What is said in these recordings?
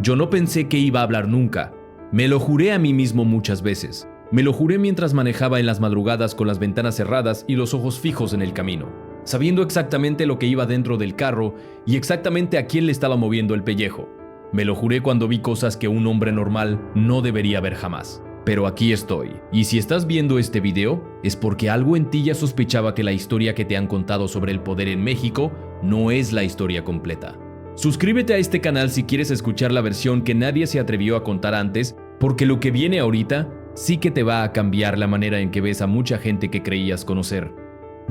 Yo no pensé que iba a hablar nunca. Me lo juré a mí mismo muchas veces. Me lo juré mientras manejaba en las madrugadas con las ventanas cerradas y los ojos fijos en el camino, sabiendo exactamente lo que iba dentro del carro y exactamente a quién le estaba moviendo el pellejo. Me lo juré cuando vi cosas que un hombre normal no debería ver jamás. Pero aquí estoy, y si estás viendo este video, es porque algo en ti ya sospechaba que la historia que te han contado sobre el poder en México no es la historia completa. Suscríbete a este canal si quieres escuchar la versión que nadie se atrevió a contar antes, porque lo que viene ahorita sí que te va a cambiar la manera en que ves a mucha gente que creías conocer.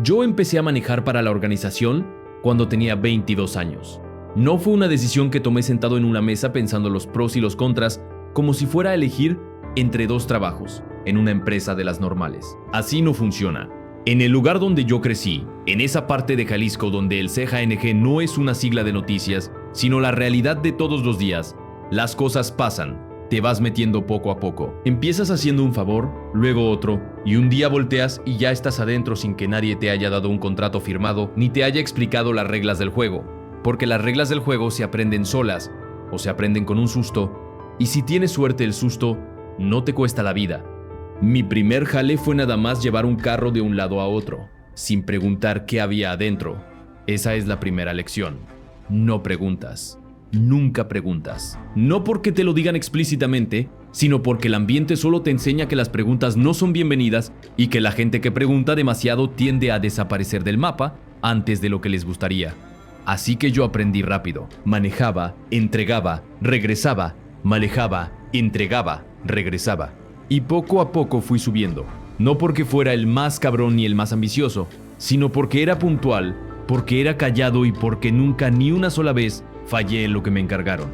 Yo empecé a manejar para la organización cuando tenía 22 años. No fue una decisión que tomé sentado en una mesa pensando los pros y los contras, como si fuera a elegir entre dos trabajos en una empresa de las normales. Así no funciona. En el lugar donde yo crecí, en esa parte de Jalisco donde el CJNG no es una sigla de noticias, sino la realidad de todos los días, las cosas pasan. Te vas metiendo poco a poco. Empiezas haciendo un favor, luego otro, y un día volteas y ya estás adentro sin que nadie te haya dado un contrato firmado ni te haya explicado las reglas del juego. Porque las reglas del juego se aprenden solas o se aprenden con un susto, y si tienes suerte el susto no te cuesta la vida. Mi primer jale fue nada más llevar un carro de un lado a otro, sin preguntar qué había adentro. Esa es la primera lección. No preguntas. Nunca preguntas. No porque te lo digan explícitamente, sino porque el ambiente solo te enseña que las preguntas no son bienvenidas y que la gente que pregunta demasiado tiende a desaparecer del mapa antes de lo que les gustaría. Así que yo aprendí rápido. Manejaba, entregaba, regresaba, manejaba, entregaba, regresaba. Y poco a poco fui subiendo. No porque fuera el más cabrón ni el más ambicioso, sino porque era puntual, porque era callado y porque nunca ni una sola vez fallé en lo que me encargaron.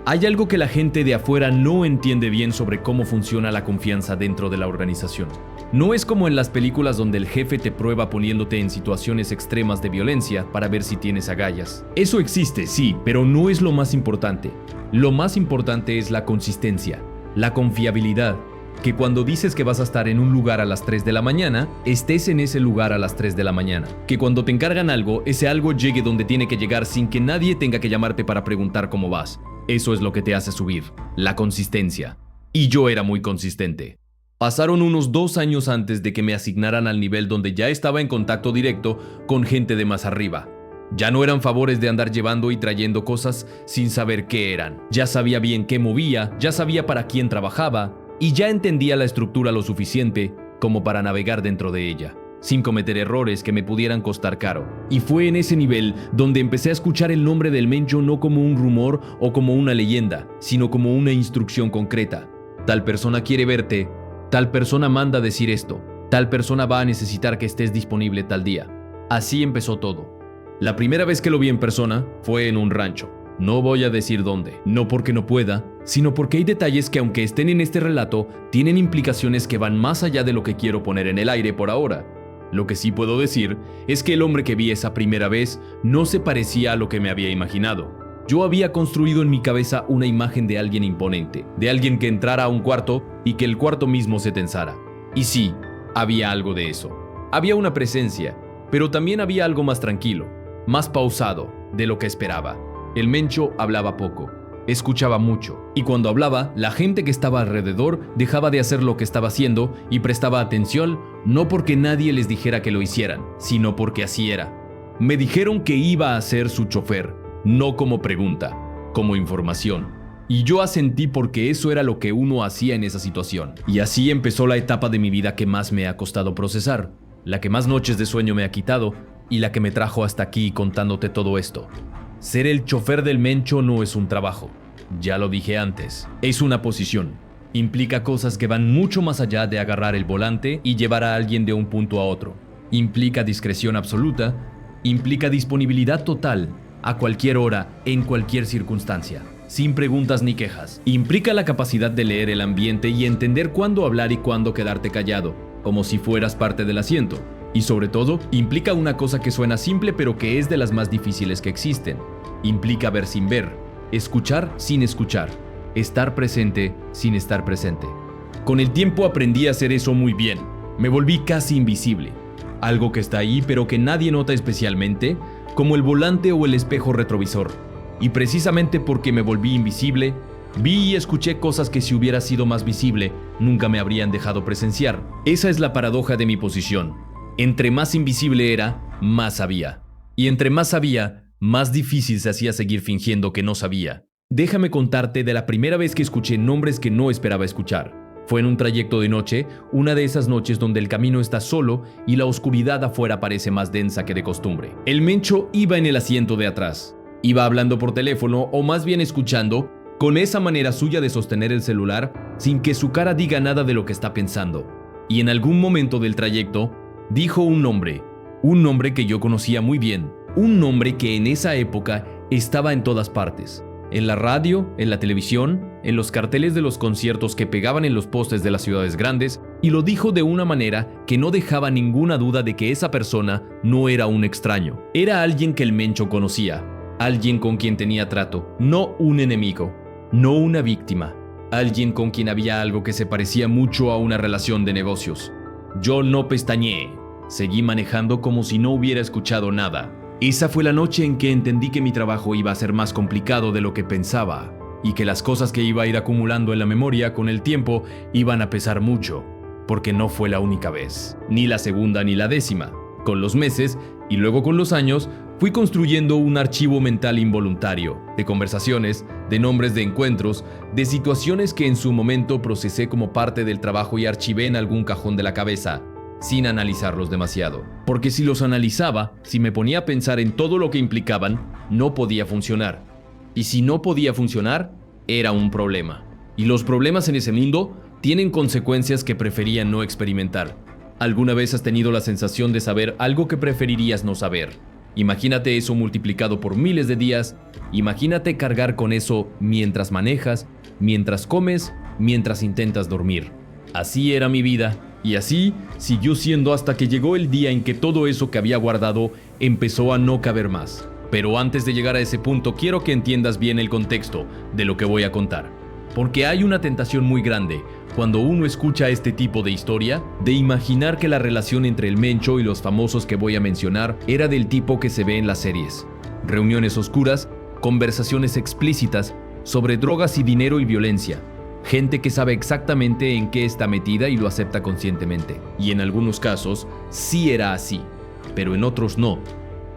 Hay algo que la gente de afuera no entiende bien sobre cómo funciona la confianza dentro de la organización. No es como en las películas donde el jefe te prueba poniéndote en situaciones extremas de violencia para ver si tienes agallas. Eso existe, sí, pero no es lo más importante. Lo más importante es la consistencia, la confiabilidad. Que cuando dices que vas a estar en un lugar a las 3 de la mañana, estés en ese lugar a las 3 de la mañana. Que cuando te encargan algo, ese algo llegue donde tiene que llegar sin que nadie tenga que llamarte para preguntar cómo vas. Eso es lo que te hace subir, la consistencia. Y yo era muy consistente. Pasaron unos 2 años antes de que me asignaran al nivel donde ya estaba en contacto directo con gente de más arriba. Ya no eran favores de andar llevando y trayendo cosas sin saber qué eran. Ya sabía bien qué movía, ya sabía para quién trabajaba, y ya entendía la estructura lo suficiente como para navegar dentro de ella, sin cometer errores que me pudieran costar caro. Y fue en ese nivel donde empecé a escuchar el nombre del Mencho no como un rumor o como una leyenda, sino como una instrucción concreta. Tal persona quiere verte, tal persona manda decir esto, tal persona va a necesitar que estés disponible tal día. Así empezó todo. La primera vez que lo vi en persona fue en un rancho. No voy a decir dónde, no porque no pueda, sino porque hay detalles que aunque estén en este relato, tienen implicaciones que van más allá de lo que quiero poner en el aire por ahora. Lo que sí puedo decir es que el hombre que vi esa primera vez no se parecía a lo que me había imaginado. Yo había construido en mi cabeza una imagen de alguien imponente, de alguien que entrara a un cuarto y que el cuarto mismo se tensara. Y sí, había algo de eso. Había una presencia, pero también había algo más tranquilo, más pausado de lo que esperaba. El Mencho hablaba poco, escuchaba mucho, y cuando hablaba, la gente que estaba alrededor dejaba de hacer lo que estaba haciendo y prestaba atención, no porque nadie les dijera que lo hicieran, sino porque así era. Me dijeron que iba a ser su chofer, no como pregunta, como información. Y yo asentí porque eso era lo que uno hacía en esa situación. Y así empezó la etapa de mi vida que más me ha costado procesar, la que más noches de sueño me ha quitado y la que me trajo hasta aquí contándote todo esto. Ser el chofer del Mencho no es un trabajo, ya lo dije antes, es una posición. Implica cosas que van mucho más allá de agarrar el volante y llevar a alguien de un punto a otro. Implica discreción absoluta, implica disponibilidad total, a cualquier hora, en cualquier circunstancia, sin preguntas ni quejas. Implica la capacidad de leer el ambiente y entender cuándo hablar y cuándo quedarte callado, como si fueras parte del asiento. Y sobre todo, implica una cosa que suena simple pero que es de las más difíciles que existen. Implica ver sin ver, escuchar sin escuchar, estar presente sin estar presente. Con el tiempo aprendí a hacer eso muy bien. Me volví casi invisible. Algo que está ahí pero que nadie nota especialmente, como el volante o el espejo retrovisor. Y precisamente porque me volví invisible, Vi y escuché cosas que si hubiera sido más visible, nunca me habrían dejado presenciar. Esa es la paradoja de mi posición. Entre más invisible era, más sabía. Y entre más sabía, más difícil se hacía seguir fingiendo que no sabía. Déjame contarte de la primera vez que escuché nombres que no esperaba escuchar. Fue en un trayecto de noche, una de esas noches donde el camino está solo y la oscuridad afuera parece más densa que de costumbre. El Mencho iba en el asiento de atrás. Iba hablando por teléfono, o más bien escuchando, con esa manera suya de sostener el celular sin que su cara diga nada de lo que está pensando. Y en algún momento del trayecto, dijo un nombre que yo conocía muy bien, un nombre que en esa época estaba en todas partes. En la radio, en la televisión, en los carteles de los conciertos que pegaban en los postes de las ciudades grandes, y lo dijo de una manera que no dejaba ninguna duda de que esa persona no era un extraño. Era alguien que el Mencho conocía, alguien con quien tenía trato, no un enemigo, no una víctima, alguien con quien había algo que se parecía mucho a una relación de negocios. Yo no pestañeé, seguí manejando como si no hubiera escuchado nada. Esa fue la noche en que entendí que mi trabajo iba a ser más complicado de lo que pensaba y que las cosas que iba a ir acumulando en la memoria con el tiempo iban a pesar mucho, porque no fue la única vez, ni la segunda ni la décima. Con los meses y luego con los años fui construyendo un archivo mental involuntario de conversaciones, de nombres de encuentros, de situaciones que en su momento procesé como parte del trabajo y archivé en algún cajón de la cabeza, sin analizarlos demasiado. Porque si los analizaba, si me ponía a pensar en todo lo que implicaban, no podía funcionar. Y si no podía funcionar, era un problema. Y los problemas en ese mundo tienen consecuencias que prefería no experimentar. ¿Alguna vez has tenido la sensación de saber algo que preferirías no saber? Imagínate eso multiplicado por miles de días. Imagínate cargar con eso mientras manejas, mientras comes, mientras intentas dormir. Así era mi vida. Y así siguió siendo hasta que llegó el día en que todo eso que había guardado empezó a no caber más. Pero antes de llegar a ese punto, quiero que entiendas bien el contexto de lo que voy a contar. Porque hay una tentación muy grande, cuando uno escucha este tipo de historia, de imaginar que la relación entre el Mencho y los famosos que voy a mencionar era del tipo que se ve en las series. Reuniones oscuras, conversaciones explícitas sobre drogas y dinero y violencia. Gente que sabe exactamente en qué está metida y lo acepta conscientemente. Y en algunos casos sí era así, pero en otros no.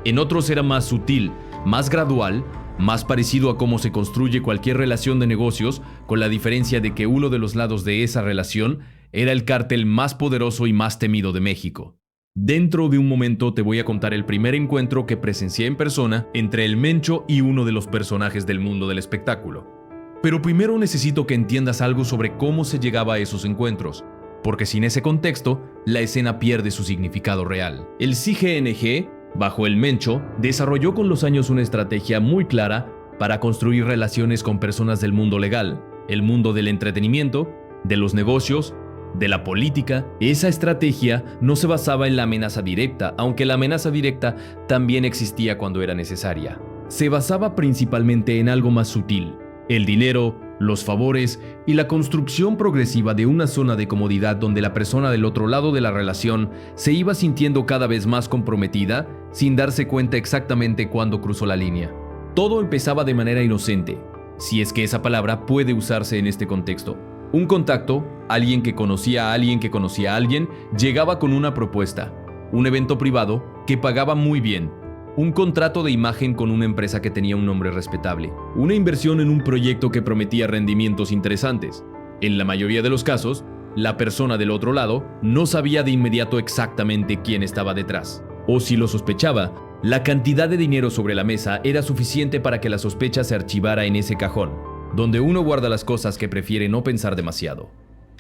En otros era más sutil, más gradual, más parecido a cómo se construye cualquier relación de negocios, con la diferencia de que uno de los lados de esa relación era el cártel más poderoso y más temido de México. Dentro de un momento te voy a contar el primer encuentro que presencié en persona entre el Mencho y uno de los personajes del mundo del espectáculo. Pero primero necesito que entiendas algo sobre cómo se llegaba a esos encuentros, porque sin ese contexto, la escena pierde su significado real. El CGNG, bajo el Mencho, desarrolló con los años una estrategia muy clara para construir relaciones con personas del mundo legal, el mundo del entretenimiento, de los negocios, de la política. Esa estrategia no se basaba en la amenaza directa, aunque la amenaza directa también existía cuando era necesaria. Se basaba principalmente en algo más sutil: el dinero, los favores y la construcción progresiva de una zona de comodidad donde la persona del otro lado de la relación se iba sintiendo cada vez más comprometida sin darse cuenta exactamente cuándo cruzó la línea. Todo empezaba de manera inocente, si es que esa palabra puede usarse en este contexto. Un contacto, alguien que conocía a alguien que conocía a alguien, llegaba con una propuesta, un evento privado que pagaba muy bien, un contrato de imagen con una empresa que tenía un nombre respetable, una inversión en un proyecto que prometía rendimientos interesantes. En la mayoría de los casos, la persona del otro lado no sabía de inmediato exactamente quién estaba detrás. O si lo sospechaba, la cantidad de dinero sobre la mesa era suficiente para que la sospecha se archivara en ese cajón, donde uno guarda las cosas que prefiere no pensar demasiado.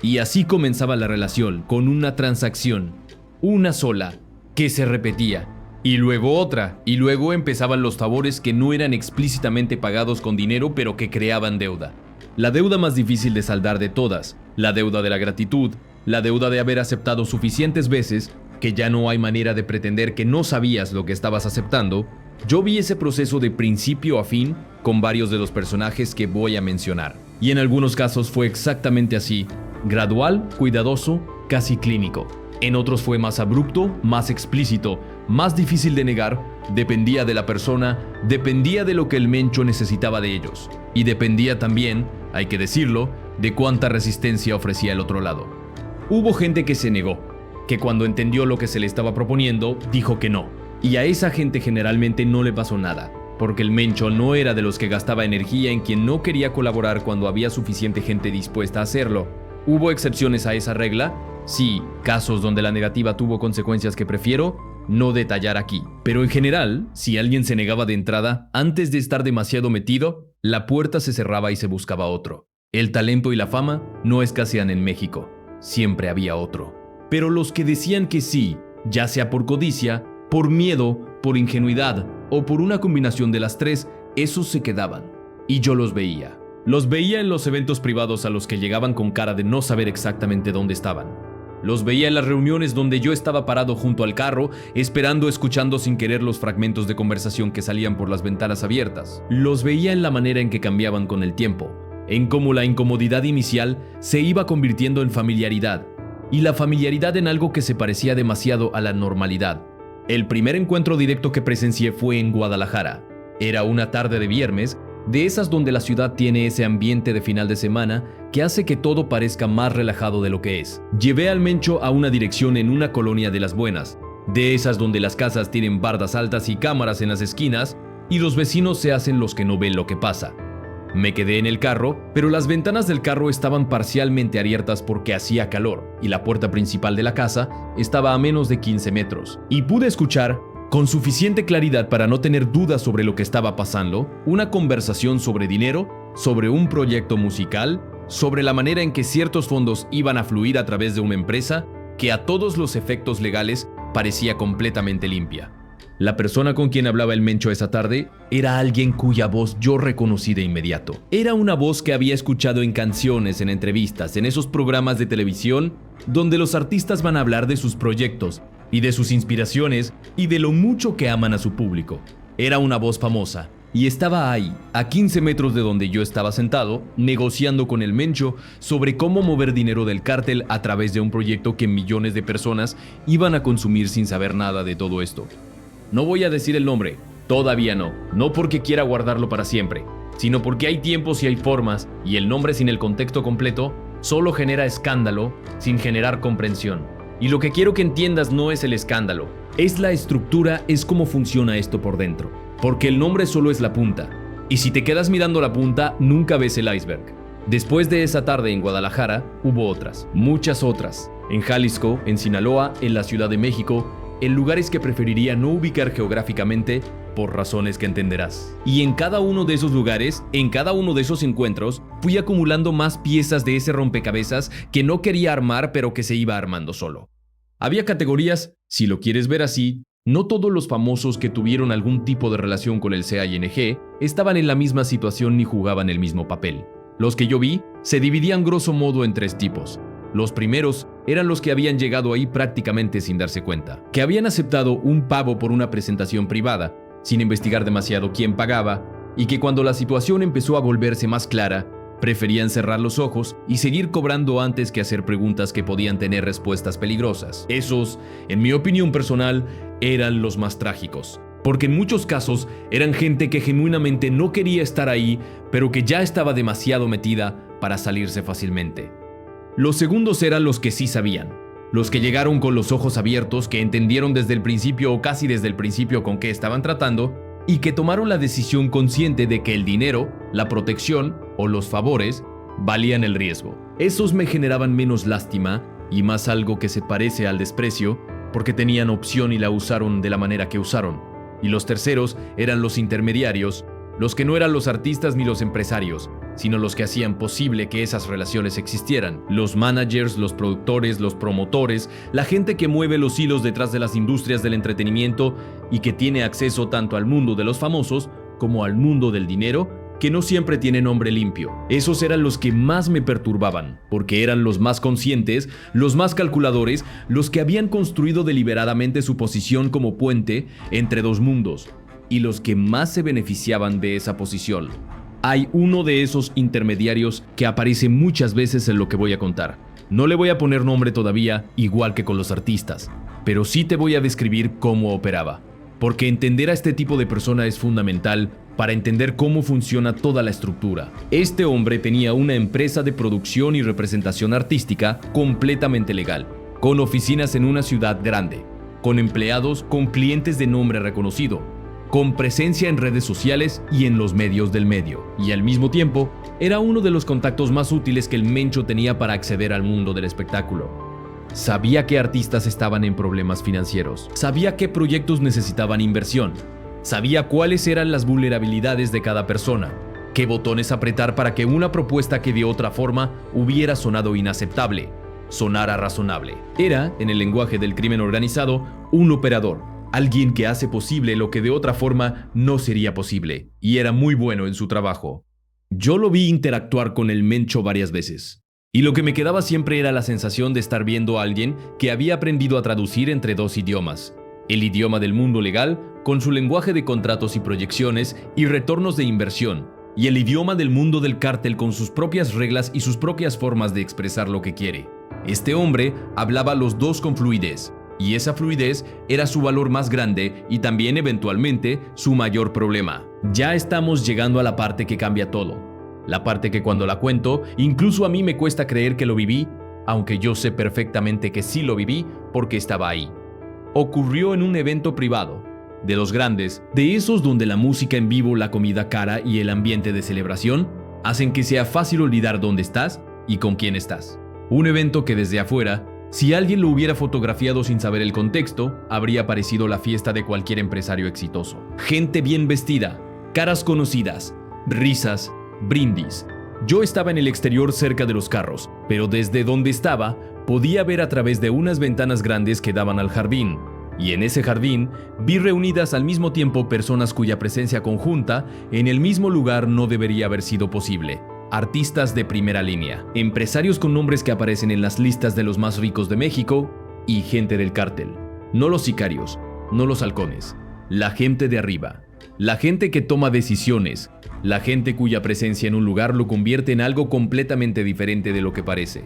Y así comenzaba la relación, con una transacción, una sola, que se repetía. Y luego otra, y luego empezaban los favores que no eran explícitamente pagados con dinero, pero que creaban deuda. La deuda más difícil de saldar de todas, la deuda de la gratitud, la deuda de haber aceptado suficientes veces, que ya no hay manera de pretender que no sabías lo que estabas aceptando. Yo vi ese proceso de principio a fin con varios de los personajes que voy a mencionar. Y en algunos casos fue exactamente así, gradual, cuidadoso, casi clínico. En otros fue más abrupto, más explícito, más difícil de negar, dependía de la persona, dependía de lo que el Mencho necesitaba de ellos, y dependía también hay que decirlo, de cuánta resistencia ofrecía el otro lado. Hubo gente que se negó, que cuando entendió lo que se le estaba proponiendo, dijo que no. Y a esa gente generalmente no le pasó nada, porque el Mencho no era de los que gastaba energía en quien no quería colaborar cuando había suficiente gente dispuesta a hacerlo. ¿Hubo excepciones a esa regla? Sí, casos donde la negativa tuvo consecuencias que prefiero no detallar aquí. Pero en general, si alguien se negaba de entrada, antes de estar demasiado metido, la puerta se cerraba y se buscaba otro. El talento y la fama no escasean en México. Siempre había otro. Pero los que decían que sí, ya sea por codicia, por miedo, por ingenuidad o por una combinación de las tres, esos se quedaban. Y yo los veía. Los veía en los eventos privados a los que llegaban con cara de no saber exactamente dónde estaban. Los veía en las reuniones donde yo estaba parado junto al carro, escuchando sin querer los fragmentos de conversación que salían por las ventanas abiertas. Los veía en la manera en que cambiaban con el tiempo, en cómo la incomodidad inicial se iba convirtiendo en familiaridad, y la familiaridad en algo que se parecía demasiado a la normalidad. El primer encuentro directo que presencié fue en Guadalajara. Era una tarde de viernes, de esas donde la ciudad tiene ese ambiente de final de semana que hace que todo parezca más relajado de lo que es. Llevé al Mencho a una dirección en una colonia de las buenas, de esas donde las casas tienen bardas altas y cámaras en las esquinas y los vecinos se hacen los que no ven lo que pasa. Me quedé en el carro, pero las ventanas del carro estaban parcialmente abiertas porque hacía calor y la puerta principal de la casa estaba a menos de 15 metros. Y pude escuchar, con suficiente claridad para no tener dudas sobre lo que estaba pasando, una conversación sobre dinero, sobre un proyecto musical, sobre la manera en que ciertos fondos iban a fluir a través de una empresa que a todos los efectos legales parecía completamente limpia. La persona con quien hablaba el Mencho esa tarde era alguien cuya voz yo reconocí de inmediato. Era una voz que había escuchado en canciones, en entrevistas, en esos programas de televisión donde los artistas van a hablar de sus proyectos y de sus inspiraciones y de lo mucho que aman a su público. Era una voz famosa y estaba ahí, a 15 metros de donde yo estaba sentado, negociando con el Mencho sobre cómo mover dinero del cártel a través de un proyecto que millones de personas iban a consumir sin saber nada de todo esto. No voy a decir el nombre, todavía no porque quiera guardarlo para siempre, sino porque hay tiempos y hay formas, y el nombre sin el contexto completo solo genera escándalo sin generar comprensión. Y lo que quiero que entiendas no es el escándalo, es la estructura, es cómo funciona esto por dentro. Porque el nombre solo es la punta, y si te quedas mirando la punta, nunca ves el iceberg. Después de esa tarde en Guadalajara, hubo otras, muchas otras. En Jalisco, en Sinaloa, en la Ciudad de México, en lugares que preferiría no ubicar geográficamente por razones que entenderás. Y en cada uno de esos lugares, en cada uno de esos encuentros, fui acumulando más piezas de ese rompecabezas que no quería armar pero que se iba armando solo. Había categorías, si lo quieres ver así, no todos los famosos que tuvieron algún tipo de relación con el CING estaban en la misma situación ni jugaban el mismo papel. Los que yo vi se dividían grosso modo en tres tipos. Los primeros eran los que habían llegado ahí prácticamente sin darse cuenta, que habían aceptado un pago por una presentación privada, sin investigar demasiado quién pagaba, y que cuando la situación empezó a volverse más clara, preferían cerrar los ojos y seguir cobrando antes que hacer preguntas que podían tener respuestas peligrosas. Esos, en mi opinión personal, eran los más trágicos, porque en muchos casos eran gente que genuinamente no quería estar ahí, pero que ya estaba demasiado metida para salirse fácilmente. Los segundos eran los que sí sabían, los que llegaron con los ojos abiertos, que entendieron desde el principio o casi desde el principio con qué estaban tratando y que tomaron la decisión consciente de que el dinero, la protección o los favores valían el riesgo. Esos me generaban menos lástima y más algo que se parece al desprecio porque tenían opción y la usaron de la manera que usaron. Y los terceros eran los intermediarios, los que no eran los artistas ni los empresarios, sino los que hacían posible que esas relaciones existieran. Los managers, los productores, los promotores, la gente que mueve los hilos detrás de las industrias del entretenimiento y que tiene acceso tanto al mundo de los famosos como al mundo del dinero, que no siempre tiene nombre limpio. Esos eran los que más me perturbaban, porque eran los más conscientes, los más calculadores, los que habían construido deliberadamente su posición como puente entre dos mundos, y los que más se beneficiaban de esa posición. Hay uno de esos intermediarios que aparece muchas veces en lo que voy a contar. No le voy a poner nombre todavía, igual que con los artistas, pero sí te voy a describir cómo operaba. porque entender a este tipo de persona es fundamental para entender cómo funciona toda la estructura. Este hombre tenía una empresa de producción y representación artística completamente legal, con oficinas en una ciudad grande, con empleados, con clientes de nombre reconocido, con presencia en redes sociales y en los medios del medio, y al mismo tiempo era uno de los contactos más útiles que el Mencho tenía para acceder al mundo del espectáculo. Sabía qué artistas estaban en problemas financieros, sabía qué proyectos necesitaban inversión, sabía cuáles eran las vulnerabilidades de cada persona, qué botones apretar para que una propuesta que de otra forma hubiera sonado inaceptable, sonara razonable. Era, en el lenguaje del crimen organizado, un operador, alguien que hace posible lo que de otra forma no sería posible, y era muy bueno en su trabajo. Yo lo vi interactuar con el Mencho varias veces, y lo que me quedaba siempre era la sensación de estar viendo a alguien que había aprendido a traducir entre dos idiomas: el idioma del mundo legal, con su lenguaje de contratos y proyecciones y retornos de inversión, y el idioma del mundo del cártel con sus propias reglas y sus propias formas de expresar lo que quiere. Este hombre hablaba los dos con fluidez, y esa fluidez era su valor más grande y también eventualmente su mayor problema. Ya estamos llegando a la parte que cambia todo. La parte que cuando la cuento, incluso a mí me cuesta creer que lo viví, aunque yo sé perfectamente que sí lo viví porque estaba ahí. Ocurrió en un evento privado, de los grandes, de esos donde la música en vivo, la comida cara y el ambiente de celebración hacen que sea fácil olvidar dónde estás y con quién estás. Un evento que desde afuera, si alguien lo hubiera fotografiado sin saber el contexto, habría parecido la fiesta de cualquier empresario exitoso. Gente bien vestida, caras conocidas, risas, brindis. Yo estaba en el exterior cerca de los carros, pero desde donde estaba podía ver a través de unas ventanas grandes que daban al jardín. Y en ese jardín vi reunidas al mismo tiempo personas cuya presencia conjunta en el mismo lugar no debería haber sido posible. Artistas de primera línea, empresarios con nombres que aparecen en las listas de los más ricos de México y gente del cártel. No los sicarios, no los halcones, la gente de arriba, la gente que toma decisiones, la gente cuya presencia en un lugar lo convierte en algo completamente diferente de lo que parece.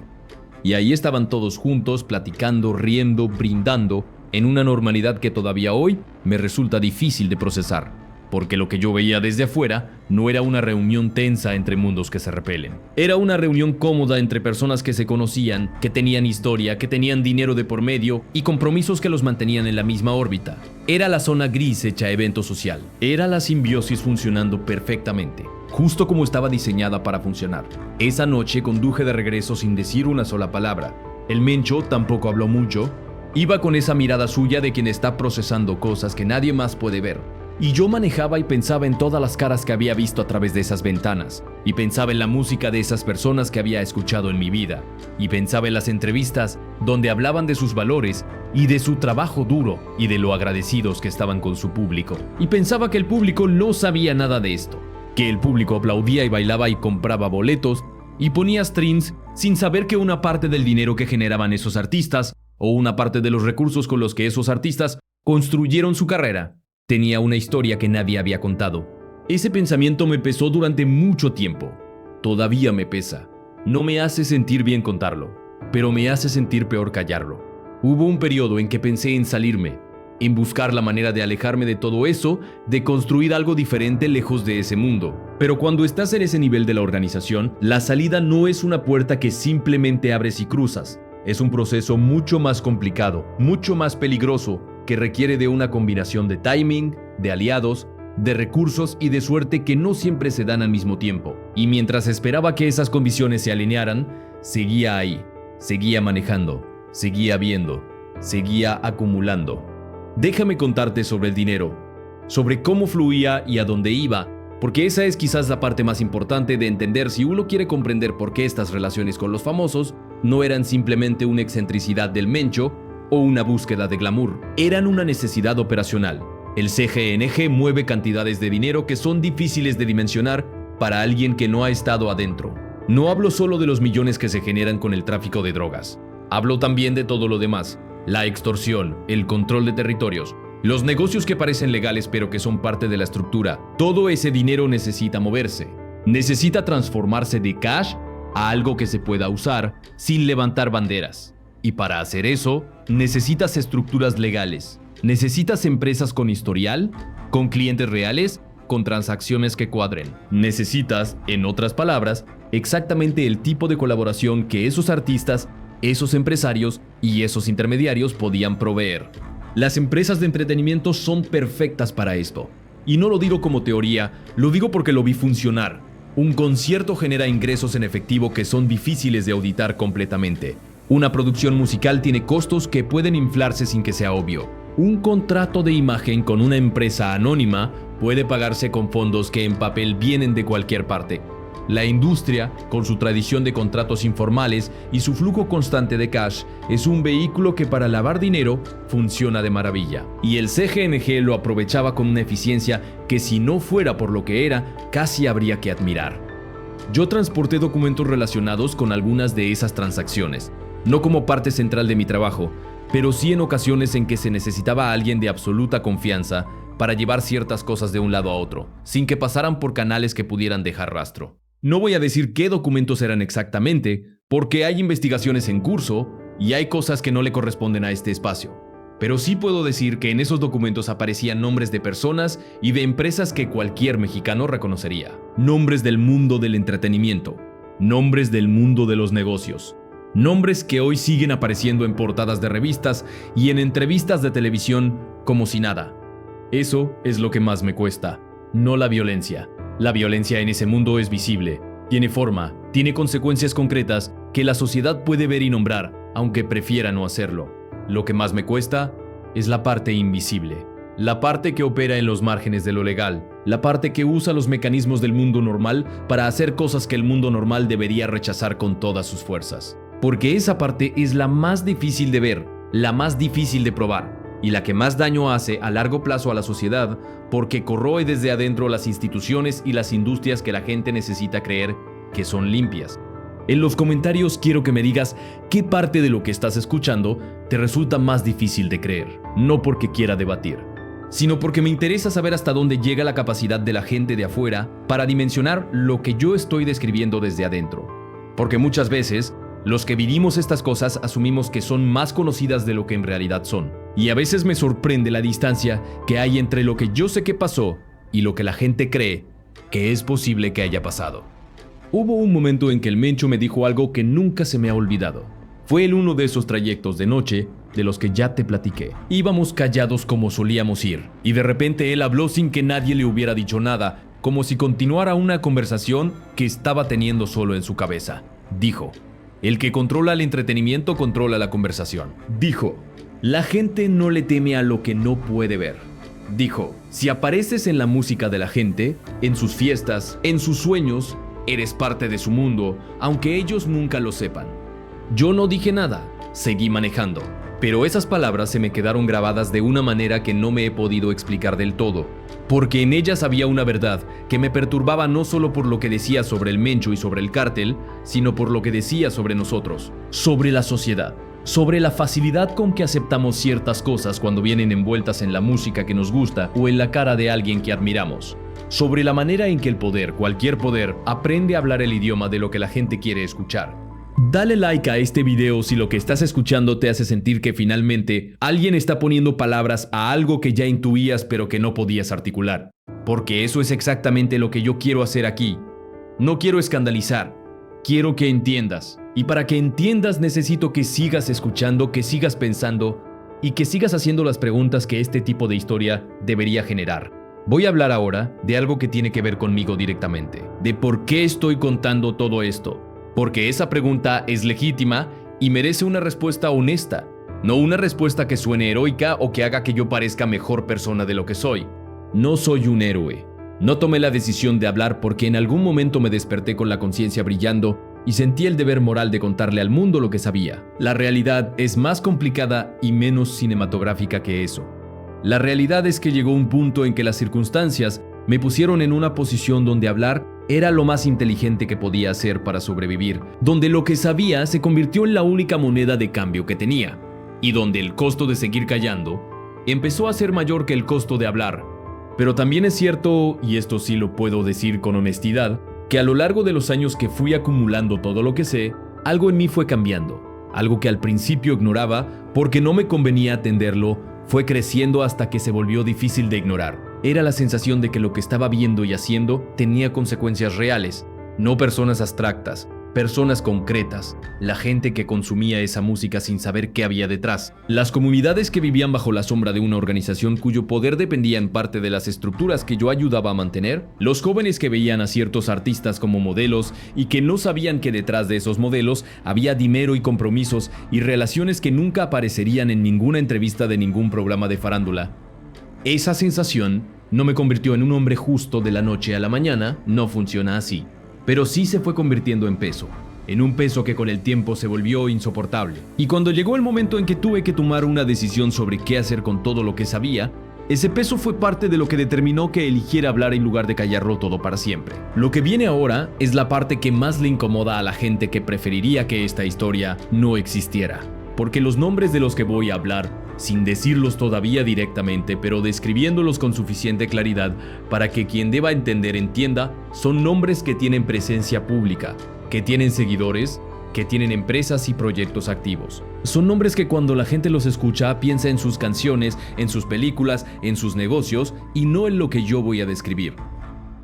Y ahí estaban todos juntos, platicando, riendo, brindando, en una normalidad que todavía hoy me resulta difícil de procesar, porque lo que yo veía desde afuera no era una reunión tensa entre mundos que se repelen. Era una reunión cómoda entre personas que se conocían, que tenían historia, que tenían dinero de por medio y compromisos que los mantenían en la misma órbita. Era la zona gris hecha evento social. Era la simbiosis funcionando perfectamente, justo como estaba diseñada para funcionar. Esa noche conduje de regreso sin decir una sola palabra. El Mencho tampoco habló mucho. Iba con esa mirada suya de quien está procesando cosas que nadie más puede ver. Y yo manejaba y pensaba en todas las caras que había visto a través de esas ventanas. Y pensaba en la música de esas personas que había escuchado en mi vida. Y pensaba en las entrevistas donde hablaban de sus valores y de su trabajo duro y de lo agradecidos que estaban con su público. Y pensaba que el público no sabía nada de esto. Que el público aplaudía y bailaba y compraba boletos y ponía streams sin saber que una parte del dinero que generaban esos artistas o una parte de los recursos con los que esos artistas construyeron su carrera tenía una historia que nadie había contado. Ese pensamiento me pesó durante mucho tiempo. Todavía me pesa. No me hace sentir bien contarlo, pero me hace sentir peor callarlo. Hubo un periodo en que pensé en salirme, en buscar la manera de alejarme de todo eso, de construir algo diferente lejos de ese mundo. Pero cuando estás en ese nivel de la organización, la salida no es una puerta que simplemente abres y cruzas. Es un proceso mucho más complicado, mucho más peligroso, que requiere de una combinación de timing, de aliados, de recursos y de suerte que no siempre se dan al mismo tiempo. Y mientras esperaba que esas condiciones se alinearan, seguía ahí, seguía manejando, seguía viendo, seguía acumulando. Déjame contarte sobre el dinero, sobre cómo fluía y a dónde iba, porque esa es quizás la parte más importante de entender si uno quiere comprender por qué estas relaciones con los famosos no eran simplemente una excentricidad del Mencho o una búsqueda de glamour. Eran una necesidad operacional. El CGNG mueve cantidades de dinero que son difíciles de dimensionar para alguien que no ha estado adentro. No hablo solo de los millones que se generan con el tráfico de drogas. Hablo también de todo lo demás. La extorsión, el control de territorios, los negocios que parecen legales pero que son parte de la estructura. Todo ese dinero necesita moverse. Necesita transformarse de cash a algo que se pueda usar sin levantar banderas. Y para hacer eso, necesitas estructuras legales. Necesitas empresas con historial, con clientes reales, con transacciones que cuadren. Necesitas, en otras palabras, exactamente el tipo de colaboración que esos artistas, esos empresarios y esos intermediarios podían proveer. Las empresas de entretenimiento son perfectas para esto. Y no lo digo como teoría, lo digo porque lo vi funcionar. Un concierto genera ingresos en efectivo que son difíciles de auditar completamente. Una producción musical tiene costos que pueden inflarse sin que sea obvio. Un contrato de imagen con una empresa anónima puede pagarse con fondos que en papel vienen de cualquier parte. La industria, con su tradición de contratos informales y su flujo constante de cash, es un vehículo que para lavar dinero funciona de maravilla. Y el CGNG lo aprovechaba con una eficiencia que, si no fuera por lo que era, casi habría que admirar. Yo transporté documentos relacionados con algunas de esas transacciones, no como parte central de mi trabajo, pero sí en ocasiones en que se necesitaba a alguien de absoluta confianza para llevar ciertas cosas de un lado a otro, sin que pasaran por canales que pudieran dejar rastro. No voy a decir qué documentos eran exactamente, porque hay investigaciones en curso y hay cosas que no le corresponden a este espacio. Pero sí puedo decir que en esos documentos aparecían nombres de personas y de empresas que cualquier mexicano reconocería. Nombres del mundo del entretenimiento, nombres del mundo de los negocios, nombres que hoy siguen apareciendo en portadas de revistas y en entrevistas de televisión como si nada. Eso es lo que más me cuesta, no la violencia. La violencia en ese mundo es visible, tiene forma, tiene consecuencias concretas que la sociedad puede ver y nombrar, aunque prefiera no hacerlo. Lo que más me cuesta es la parte invisible, la parte que opera en los márgenes de lo legal, la parte que usa los mecanismos del mundo normal para hacer cosas que el mundo normal debería rechazar con todas sus fuerzas. Porque esa parte es la más difícil de ver, la más difícil de probar, y la que más daño hace a largo plazo a la sociedad, porque corroe desde adentro las instituciones y las industrias que la gente necesita creer que son limpias. En los comentarios quiero que me digas qué parte de lo que estás escuchando te resulta más difícil de creer, no porque quiera debatir, sino porque me interesa saber hasta dónde llega la capacidad de la gente de afuera para dimensionar lo que yo estoy describiendo desde adentro. Porque muchas veces, los que vivimos estas cosas asumimos que son más conocidas de lo que en realidad son. Y a veces me sorprende la distancia que hay entre lo que yo sé que pasó y lo que la gente cree que es posible que haya pasado. Hubo un momento en que el Mencho me dijo algo que nunca se me ha olvidado. Fue en uno de esos trayectos de noche de los que ya te platiqué. Íbamos callados como solíamos ir, y de repente él habló sin que nadie le hubiera dicho nada, como si continuara una conversación que estaba teniendo solo en su cabeza. Dijo: el que controla el entretenimiento controla la conversación. Dijo: la gente no le teme a lo que no puede ver. Dijo: si apareces en la música de la gente, en sus fiestas, en sus sueños, eres parte de su mundo, aunque ellos nunca lo sepan. Yo no dije nada, seguí manejando, pero esas palabras se me quedaron grabadas de una manera que no me he podido explicar del todo, porque en ellas había una verdad que me perturbaba no solo por lo que decía sobre el Mencho y sobre el cártel, sino por lo que decía sobre nosotros, sobre la sociedad, sobre la facilidad con que aceptamos ciertas cosas cuando vienen envueltas en la música que nos gusta o en la cara de alguien que admiramos, sobre la manera en que el poder, cualquier poder, aprende a hablar el idioma de lo que la gente quiere escuchar. Dale like a este video si lo que estás escuchando te hace sentir que finalmente alguien está poniendo palabras a algo que ya intuías pero que no podías articular. Porque eso es exactamente lo que yo quiero hacer aquí. No quiero escandalizar, quiero que entiendas. Y para que entiendas necesito que sigas escuchando, que sigas pensando y que sigas haciendo las preguntas que este tipo de historia debería generar. Voy a hablar ahora de algo que tiene que ver conmigo directamente, de por qué estoy contando todo esto. Porque esa pregunta es legítima y merece una respuesta honesta, no una respuesta que suene heroica o que haga que yo parezca mejor persona de lo que soy. No soy un héroe. No tomé la decisión de hablar porque en algún momento me desperté con la conciencia brillando y sentí el deber moral de contarle al mundo lo que sabía. La realidad es más complicada y menos cinematográfica que eso. La realidad es que llegó un punto en que las circunstancias me pusieron en una posición donde hablar era lo más inteligente que podía hacer para sobrevivir, donde lo que sabía se convirtió en la única moneda de cambio que tenía, y donde el costo de seguir callando empezó a ser mayor que el costo de hablar. Pero también es cierto, y esto sí lo puedo decir con honestidad, que a lo largo de los años que fui acumulando todo lo que sé, algo en mí fue cambiando, algo que al principio ignoraba porque no me convenía atenderlo Fue creciendo hasta que se volvió difícil de ignorar. Era la sensación de que lo que estaba viendo y haciendo tenía consecuencias reales, no personas abstractas, personas concretas, la gente que consumía esa música sin saber qué había detrás, las comunidades que vivían bajo la sombra de una organización cuyo poder dependía en parte de las estructuras que yo ayudaba a mantener, los jóvenes que veían a ciertos artistas como modelos y que no sabían que detrás de esos modelos había dinero y compromisos y relaciones que nunca aparecerían en ninguna entrevista de ningún programa de farándula. Esa sensación no me convirtió en un hombre justo de la noche a la mañana, no funciona así. Pero sí se fue convirtiendo en un peso que con el tiempo se volvió insoportable. Y cuando llegó el momento en que tuve que tomar una decisión sobre qué hacer con todo lo que sabía, ese peso fue parte de lo que determinó que eligiera hablar en lugar de callarlo todo para siempre. Lo que viene ahora es la parte que más le incomoda a la gente que preferiría que esta historia no existiera. Porque los nombres de los que voy a hablar, sin decirlos todavía directamente, pero describiéndolos con suficiente claridad para que quien deba entender entienda, son nombres que tienen presencia pública, que tienen seguidores, que tienen empresas y proyectos activos. Son nombres que cuando la gente los escucha piensa en sus canciones, en sus películas, en sus negocios y no en lo que yo voy a describir.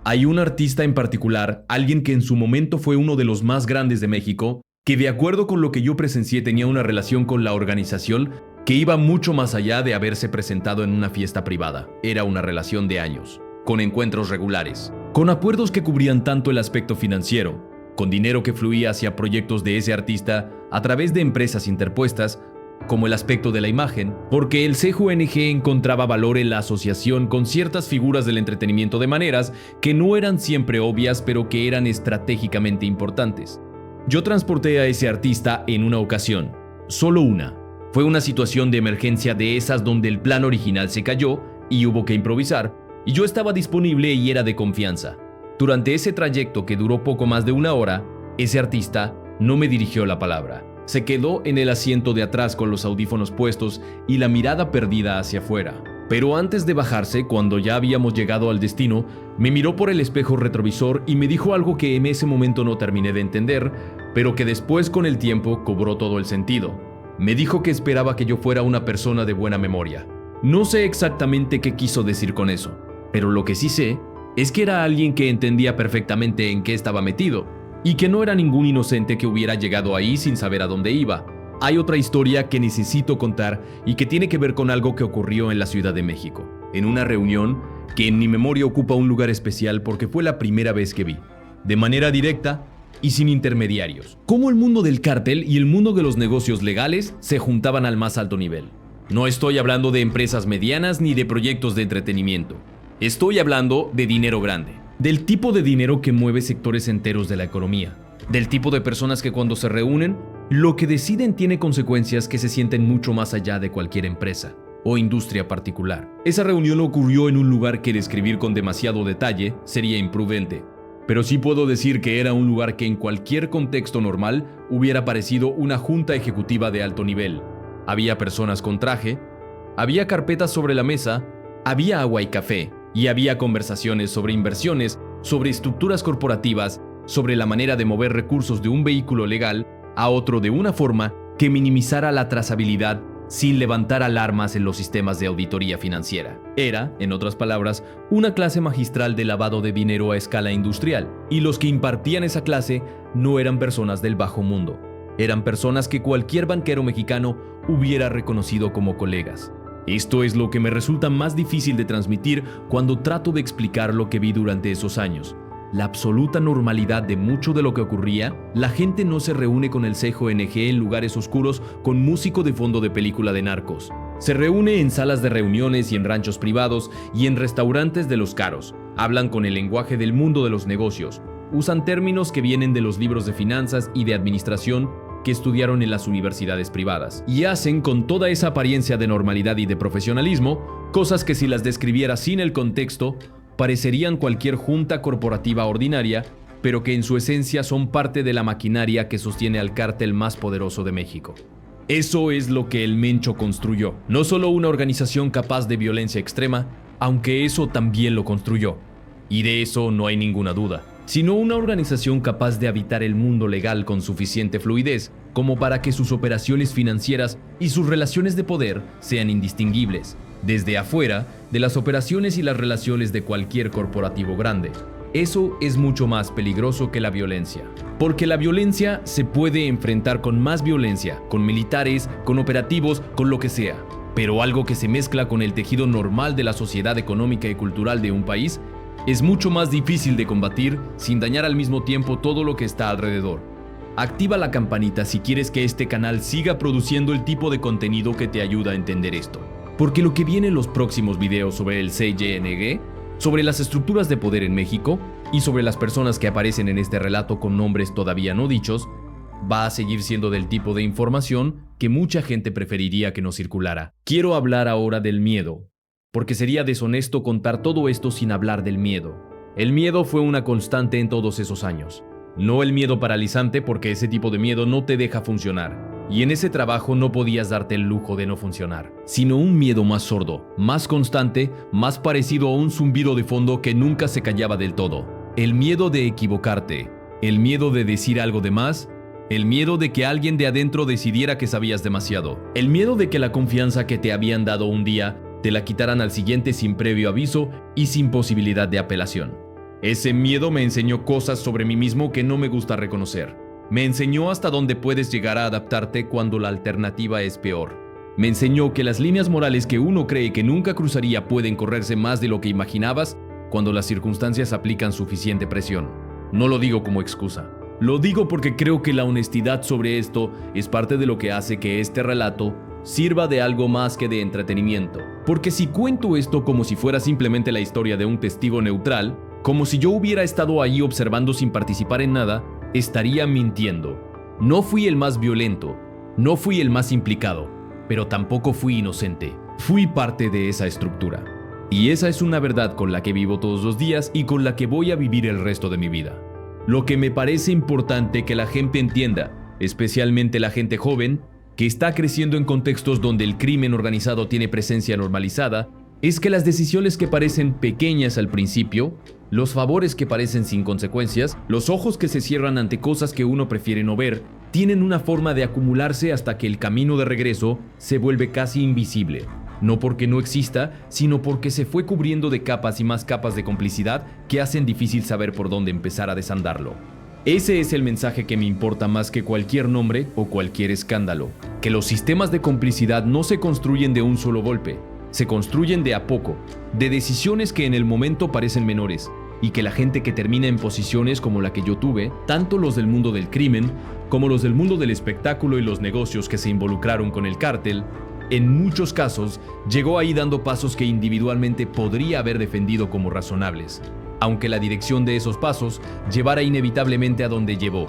Hay un artista en particular, alguien que en su momento fue uno de los más grandes de México, que de acuerdo con lo que yo presencié tenía una relación con la organización que iba mucho más allá de haberse presentado en una fiesta privada. Era una relación de años, con encuentros regulares, con acuerdos que cubrían tanto el aspecto financiero, con dinero que fluía hacia proyectos de ese artista a través de empresas interpuestas, como el aspecto de la imagen, porque el CJUNG encontraba valor en la asociación con ciertas figuras del entretenimiento de maneras que no eran siempre obvias, pero que eran estratégicamente importantes. Yo transporté a ese artista en una ocasión, solo una. Fue una situación de emergencia de esas donde el plan original se cayó y hubo que improvisar, y yo estaba disponible y era de confianza. Durante ese trayecto que duró poco más de una hora, ese artista no me dirigió la palabra. Se quedó en el asiento de atrás con los audífonos puestos y la mirada perdida hacia afuera. Pero antes de bajarse, cuando ya habíamos llegado al destino, me miró por el espejo retrovisor y me dijo algo que en ese momento no terminé de entender, pero que después con el tiempo cobró todo el sentido. Me dijo que esperaba que yo fuera una persona de buena memoria. No sé exactamente qué quiso decir con eso, pero lo que sí sé es que era alguien que entendía perfectamente en qué estaba metido y que no era ningún inocente que hubiera llegado ahí sin saber a dónde iba. Hay otra historia que necesito contar y que tiene que ver con algo que ocurrió en la Ciudad de México, en una reunión que en mi memoria ocupa un lugar especial porque fue la primera vez que vi, de manera directa y sin intermediarios, cómo el mundo del cártel y el mundo de los negocios legales se juntaban al más alto nivel. No estoy hablando de empresas medianas ni de proyectos de entretenimiento. Estoy hablando de dinero grande, del tipo de dinero que mueve sectores enteros de la economía, del tipo de personas que cuando se reúnen, lo que deciden tiene consecuencias que se sienten mucho más allá de cualquier empresa o industria particular. Esa reunión ocurrió en un lugar que describir con demasiado detalle sería imprudente, pero sí puedo decir que era un lugar que en cualquier contexto normal hubiera parecido una junta ejecutiva de alto nivel. Había personas con traje, había carpetas sobre la mesa, había agua y café, y había conversaciones sobre inversiones, sobre estructuras corporativas, sobre la manera de mover recursos de un vehículo legal a otro de una forma que minimizara la trazabilidad sin levantar alarmas en los sistemas de auditoría financiera. Era, en otras palabras, una clase magistral de lavado de dinero a escala industrial, y los que impartían esa clase no eran personas del bajo mundo. Eran personas que cualquier banquero mexicano hubiera reconocido como colegas. Esto es lo que me resulta más difícil de transmitir cuando trato de explicar lo que vi durante esos años. La absoluta normalidad de mucho de lo que ocurría. La gente no se reúne con el CJUNG en lugares oscuros con músico de fondo de película de narcos. Se reúne en salas de reuniones y en ranchos privados y en restaurantes de los caros. Hablan con el lenguaje del mundo de los negocios. Usan términos que vienen de los libros de finanzas y de administración que estudiaron en las universidades privadas. Y hacen con toda esa apariencia de normalidad y de profesionalismo cosas que si las describiera sin el contexto parecerían cualquier junta corporativa ordinaria, pero que en su esencia son parte de la maquinaria que sostiene al cártel más poderoso de México. Eso es lo que el Mencho construyó, no solo una organización capaz de violencia extrema, aunque eso también lo construyó, y de eso no hay ninguna duda, sino una organización capaz de habitar el mundo legal con suficiente fluidez como para que sus operaciones financieras y sus relaciones de poder sean indistinguibles, desde afuera, de las operaciones y las relaciones de cualquier corporativo grande. Eso es mucho más peligroso que la violencia, porque la violencia se puede enfrentar con más violencia, con militares, con operativos, con lo que sea. Pero algo que se mezcla con el tejido normal de la sociedad económica y cultural de un país es mucho más difícil de combatir sin dañar al mismo tiempo todo lo que está alrededor. Activa la campanita si quieres que este canal siga produciendo el tipo de contenido que te ayuda a entender esto. Porque lo que viene en los próximos videos sobre el CYNG, sobre las estructuras de poder en México y sobre las personas que aparecen en este relato con nombres todavía no dichos, va a seguir siendo del tipo de información que mucha gente preferiría que no circulara. Quiero hablar ahora del miedo, porque sería deshonesto contar todo esto sin hablar del miedo. El miedo fue una constante en todos esos años. No el miedo paralizante, porque ese tipo de miedo no te deja funcionar. Y en ese trabajo no podías darte el lujo de no funcionar, sino un miedo más sordo, más constante, más parecido a un zumbido de fondo que nunca se callaba del todo. El miedo de equivocarte, el miedo de decir algo de más, el miedo de que alguien de adentro decidiera que sabías demasiado, el miedo de que la confianza que te habían dado un día te la quitaran al siguiente sin previo aviso y sin posibilidad de apelación. Ese miedo me enseñó cosas sobre mí mismo que no me gusta reconocer. Me enseñó hasta dónde puedes llegar a adaptarte cuando la alternativa es peor. Me enseñó que las líneas morales que uno cree que nunca cruzaría pueden correrse más de lo que imaginabas cuando las circunstancias aplican suficiente presión. No lo digo como excusa. Lo digo porque creo que la honestidad sobre esto es parte de lo que hace que este relato sirva de algo más que de entretenimiento. Porque si cuento esto como si fuera simplemente la historia de un testigo neutral, como si yo hubiera estado ahí observando sin participar en nada, estaría mintiendo. No fui el más violento, no fui el más implicado, pero tampoco fui inocente. Fui parte de esa estructura. Y esa es una verdad con la que vivo todos los días y con la que voy a vivir el resto de mi vida. Lo que me parece importante que la gente entienda, especialmente la gente joven, que está creciendo en contextos donde el crimen organizado tiene presencia normalizada, es que las decisiones que parecen pequeñas al principio, los favores que parecen sin consecuencias, los ojos que se cierran ante cosas que uno prefiere no ver, tienen una forma de acumularse hasta que el camino de regreso se vuelve casi invisible. No porque no exista, sino porque se fue cubriendo de capas y más capas de complicidad que hacen difícil saber por dónde empezar a desandarlo. Ese es el mensaje que me importa más que cualquier nombre o cualquier escándalo. Que los sistemas de complicidad no se construyen de un solo golpe. Se construyen de a poco, de decisiones que en el momento parecen menores, y que la gente que termina en posiciones como la que yo tuve, tanto los del mundo del crimen, como los del mundo del espectáculo y los negocios que se involucraron con el cártel, en muchos casos llegó ahí dando pasos que individualmente podría haber defendido como razonables, aunque la dirección de esos pasos llevara inevitablemente a donde llevó.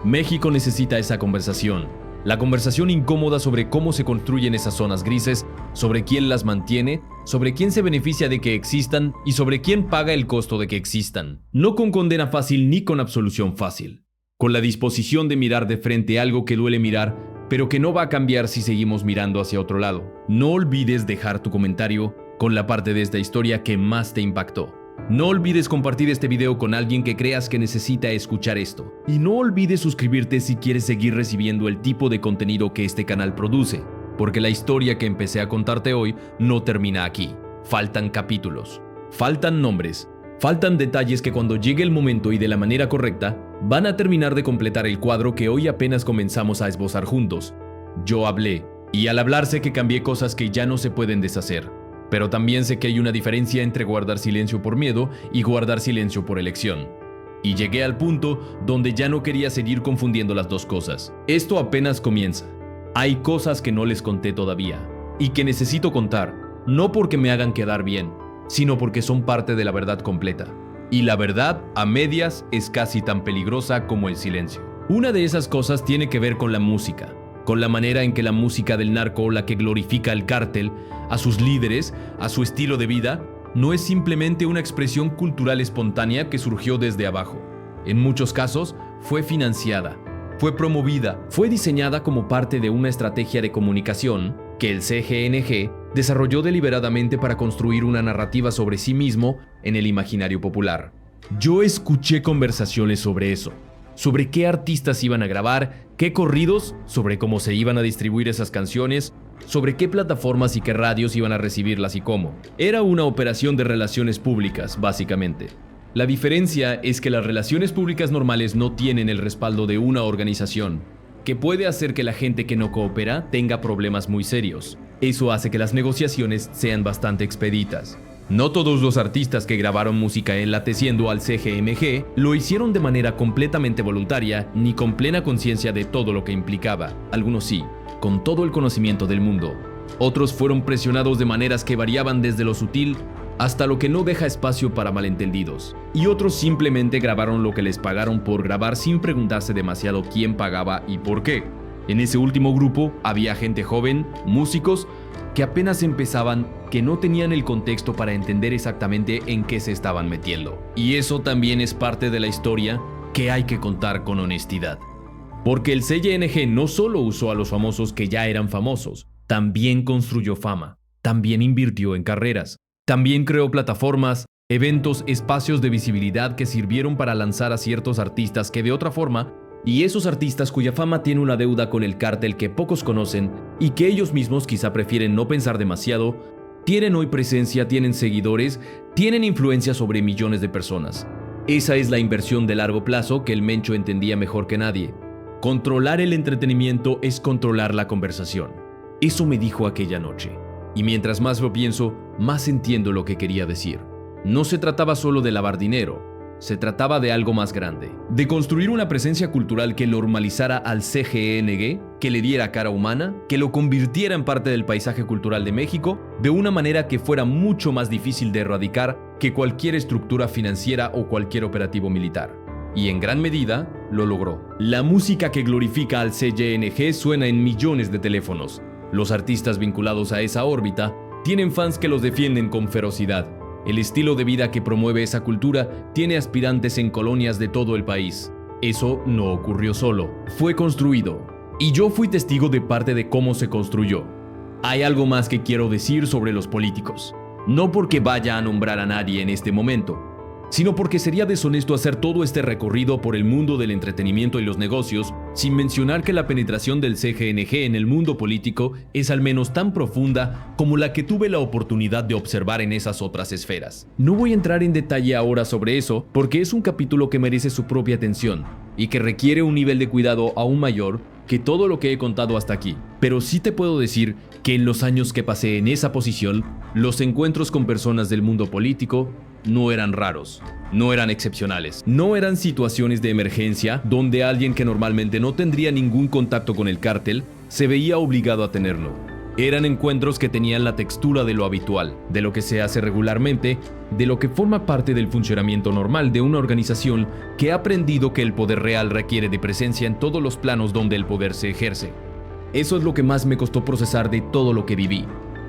México necesita esa conversación. La conversación incómoda sobre cómo se construyen esas zonas grises, sobre quién las mantiene, sobre quién se beneficia de que existan y sobre quién paga el costo de que existan. No con condena fácil ni con absolución fácil. Con la disposición de mirar de frente algo que duele mirar, pero que no va a cambiar si seguimos mirando hacia otro lado. No olvides dejar tu comentario con la parte de esta historia que más te impactó. No olvides compartir este video con alguien que creas que necesita escuchar esto. Y no olvides suscribirte si quieres seguir recibiendo el tipo de contenido que este canal produce, porque la historia que empecé a contarte hoy no termina aquí. Faltan capítulos, faltan nombres, faltan detalles que cuando llegue el momento y de la manera correcta, van a terminar de completar el cuadro que hoy apenas comenzamos a esbozar juntos. Yo hablé, y al hablar sé que cambié cosas que ya no se pueden deshacer. Pero también sé que hay una diferencia entre guardar silencio por miedo y guardar silencio por elección. Y llegué al punto donde ya no quería seguir confundiendo las dos cosas. Esto apenas comienza. Hay cosas que no les conté todavía y que necesito contar, no porque me hagan quedar bien, sino porque son parte de la verdad completa. Y la verdad, a medias, es casi tan peligrosa como el silencio. Una de esas cosas tiene que ver con la música. Con la manera en que la música del narco, la que glorifica al cártel, a sus líderes, a su estilo de vida, no es simplemente una expresión cultural espontánea que surgió desde abajo. En muchos casos, fue financiada, fue promovida, fue diseñada como parte de una estrategia de comunicación que el CGNG desarrolló deliberadamente para construir una narrativa sobre sí mismo en el imaginario popular. Yo escuché conversaciones sobre eso, sobre qué artistas iban a grabar, qué corridos, sobre cómo se iban a distribuir esas canciones, sobre qué plataformas y qué radios iban a recibirlas y cómo. Era una operación de relaciones públicas, básicamente. La diferencia es que las relaciones públicas normales no tienen el respaldo de una organización, que puede hacer que la gente que no coopera tenga problemas muy serios. Eso hace que las negociaciones sean bastante expeditas. No todos los artistas que grabaron música enlateciendo al CGMG lo hicieron de manera completamente voluntaria ni con plena conciencia de todo lo que implicaba. Algunos sí, con todo el conocimiento del mundo. Otros fueron presionados de maneras que variaban desde lo sutil hasta lo que no deja espacio para malentendidos. Y otros simplemente grabaron lo que les pagaron por grabar sin preguntarse demasiado quién pagaba y por qué. En ese último grupo había gente joven, músicos, que apenas empezaban, que no tenían el contexto para entender exactamente en qué se estaban metiendo. Y eso también es parte de la historia que hay que contar con honestidad. Porque el CYNG no solo usó a los famosos que ya eran famosos, también construyó fama, también invirtió en carreras, también creó plataformas, eventos, espacios de visibilidad que sirvieron para lanzar a ciertos artistas que de otra forma, y esos artistas cuya fama tiene una deuda con el cártel que pocos conocen y que ellos mismos quizá prefieren no pensar demasiado, tienen hoy presencia, tienen seguidores, tienen influencia sobre millones de personas. Esa es la inversión de largo plazo que el Mencho entendía mejor que nadie. Controlar el entretenimiento es controlar la conversación. Eso me dijo aquella noche. Y mientras más lo pienso, más entiendo lo que quería decir. No se trataba solo de lavar dinero. Se trataba de algo más grande, de construir una presencia cultural que normalizara al CGNG, que le diera cara humana, que lo convirtiera en parte del paisaje cultural de México, de una manera que fuera mucho más difícil de erradicar que cualquier estructura financiera o cualquier operativo militar. Y en gran medida, lo logró. La música que glorifica al CGNG suena en millones de teléfonos. Los artistas vinculados a esa órbita tienen fans que los defienden con ferocidad. El estilo de vida que promueve esa cultura tiene aspirantes en colonias de todo el país. Eso no ocurrió solo, fue construido. Y yo fui testigo de parte de cómo se construyó. Hay algo más que quiero decir sobre los políticos. No porque vaya a nombrar a nadie en este momento, sino porque sería deshonesto hacer todo este recorrido por el mundo del entretenimiento y los negocios sin mencionar que la penetración del CGNG en el mundo político es al menos tan profunda como la que tuve la oportunidad de observar en esas otras esferas. No voy a entrar en detalle ahora sobre eso porque es un capítulo que merece su propia atención y que requiere un nivel de cuidado aún mayor que todo lo que he contado hasta aquí. Pero sí te puedo decir que en los años que pasé en esa posición, los encuentros con personas del mundo político no eran raros, no eran excepcionales, no eran situaciones de emergencia donde alguien que normalmente no tendría ningún contacto con el cártel se veía obligado a tenerlo. Eran encuentros que tenían la textura de lo habitual, de lo que se hace regularmente, de lo que forma parte del funcionamiento normal de una organización que ha aprendido que el poder real requiere de presencia en todos los planos donde el poder se ejerce. Eso es lo que más me costó procesar de todo lo que viví.